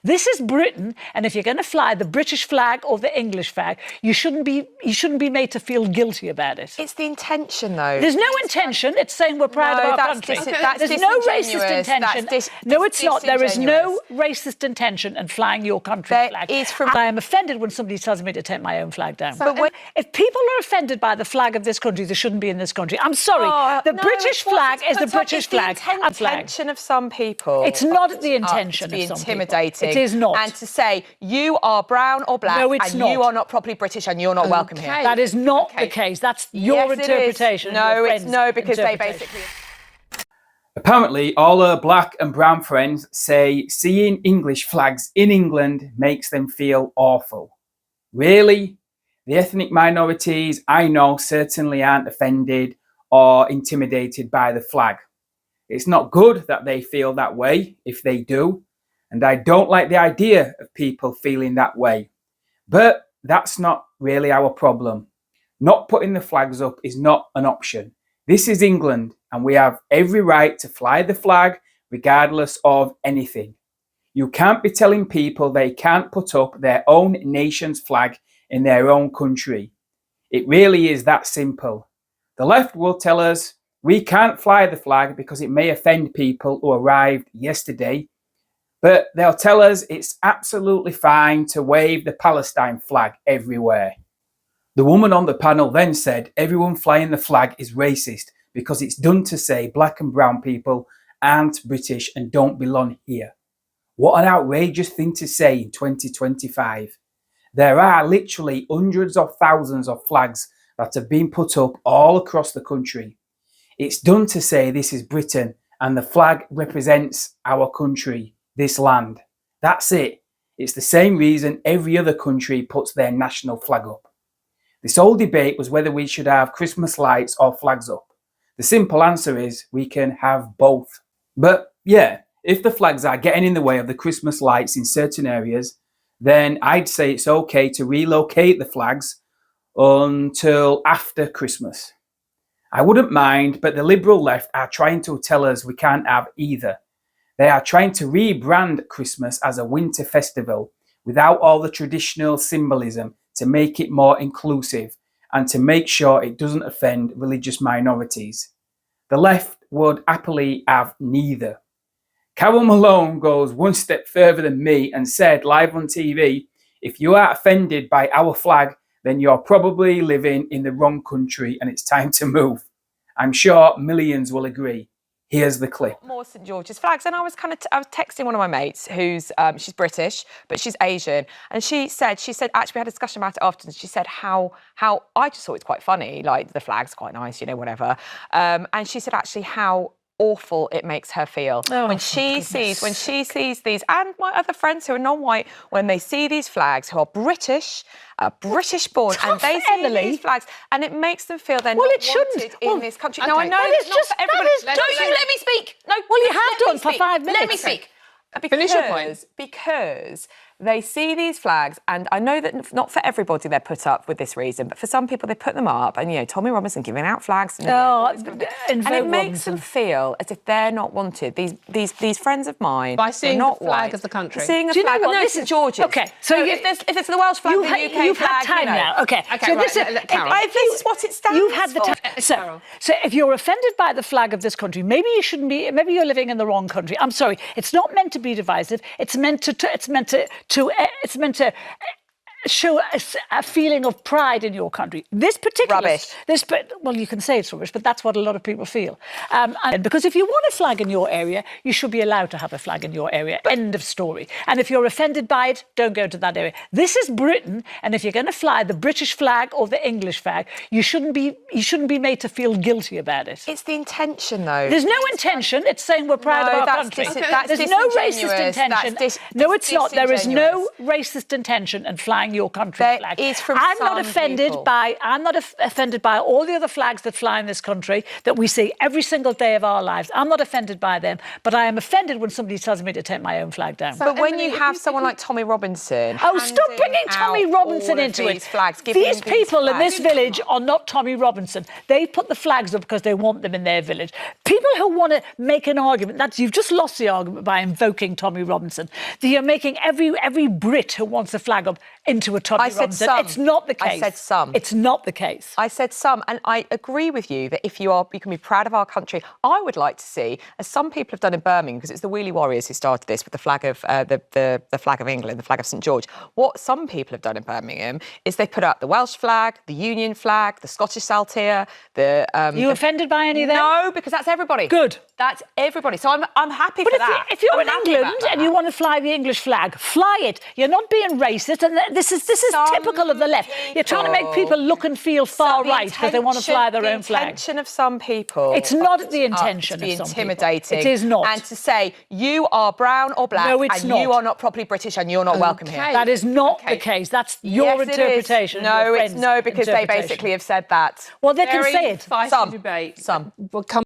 This is Britain, and if you're going to fly the British flag or the English flag, you shouldn't be made to feel guilty about it. It's the intention, though. There's no intention. It's saying we're proud of our country. There's no racist intention. No, it's not. There is no racist intention in flying your country flag. I am offended when somebody tells me to take my own flag down. But if people are offended by the flag of this country, they shouldn't be in this country. I'm sorry. The British flag is the British flag. It's the intention of some people. It's not the intention of some people. It is not. And to say you are brown or black and you are not properly British and you're not welcome here. That is not the case. That's your interpretation. No, it's no, because they basically... Apparently, all her black and brown friends say seeing English flags in England makes them feel awful. Really? The ethnic minorities I know certainly aren't offended or intimidated by the flag. It's not good that they feel that way, if they do. And I don't like the idea of people feeling that way. But that's not really our problem. Not putting the flags up is not an option. This is England, and we have every right to fly the flag regardless of anything. You can't be telling people they can't put up their own nation's flag in their own country. It really is that simple. The left will tell us we can't fly the flag because it may offend people who arrived yesterday. But they'll tell us it's absolutely fine to wave the Palestine flag everywhere. The woman on the panel then said everyone flying the flag is racist because it's done to say black and brown people aren't British and don't belong here. What an outrageous thing to say in 2025. There are literally hundreds of thousands of flags that have been put up all across the country. It's done to say this is Britain and the flag represents our country. This land. That's it. It's the same reason every other country puts their national flag up. This whole debate was whether we should have Christmas lights or flags up. The simple answer is we can have both. But yeah, if the flags are getting in the way of the Christmas lights in certain areas, then I'd say it's okay to relocate the flags until after Christmas. I wouldn't mind, but the liberal left are trying to tell us we can't have either. They are trying to rebrand Christmas as a winter festival without all the traditional symbolism to make it more inclusive and to make sure it doesn't offend religious minorities. The left would happily have neither. Carol Malone goes one step further than me and said live on TV, if you are offended by our flag, then you're probably living in the wrong country and it's time to move. I'm sure millions will agree. Here's the clip. More St George's flags, and I was texting one of my mates who's she's British but she's Asian, and she said actually we had a discussion about it afterwards. She said how I just thought it's quite funny, like the flag's quite nice, you know, whatever. And she said actually how awful it makes her feel when she sees these, and my other friends who are non-white, when they see these flags who are British born, and they see these flags, and it makes them feel they're not wanted in this country. Now I know it's not for everybody. Don't you let me speak? No, well, you have done for 5 minutes. Let me speak. Finish your point. Because they see these flags, and I know that not for everybody they're put up with this reason, but for some people they put them up, and you know, Tommy Robinson giving out flags, and it makes them feel as if they're not wanted. These friends of mine, by seeing the flag of the country, seeing a flag. No, St George's. Okay, so if it's the Welsh flag, the UK you've flag, had time now. Okay, so this is what it stands for. You've had the time. So if you're offended by the flag of this country, maybe you shouldn't be. Maybe you're living in the wrong country. I'm sorry. It's not meant to be divisive. It's meant to show a feeling of pride in your country. This particular rubbish. Well, you can say it's rubbish, but that's what a lot of people feel. And because if you want a flag in your area, you should be allowed to have a flag in your area. End of story. And if you're offended by it, don't go to that area. This is Britain, and if you're going to fly the British flag or the English flag, you shouldn't be made to feel guilty about it. It's the intention, though. There's no intention. It's saying we're proud of our country. There's no racist intention. No, it's not. There is no racist intention in flying flying your country flag. I'm not offended by all the other flags that fly in this country that we see every single day of our lives. I'm not offended by them, but I am offended when somebody tells me to take my own flag down. But when you have someone like Tommy Robinson, stop bringing Tommy Robinson into it. These people in this village are not Tommy Robinson. They put the flags up because they want them in their village. People who want to make an argument, you've just lost the argument by invoking Tommy Robinson. You're making every Brit who wants a flag up into a Tommy Robinson. It's not the case. I said some. It's not the case. I said some, and I agree with you that if you can be proud of our country. I would like to see, as some people have done in Birmingham, because it's the Wheelie Warriors who started this with the flag of the flag of England, the flag of St George. What some people have done in Birmingham is they put up the Welsh flag, the Union flag, the Scottish Saltire. You offended by any of them? No, because that's everybody. Good. That's everybody. So I'm happy for that. If you're in England and you want to fly the English flag, fly it. You're not being racist, and this is typical of the left. You're trying to make people look and feel far right because they want to fly their own flag. The intention of some people. It's not the intention to be of some intimidating. people. It is not. And to say you are brown or black, you are not properly British, and you're not welcome here. That is not the case. That's your interpretation. No, it's no, because they basically have said that. Well, they can say it. Some.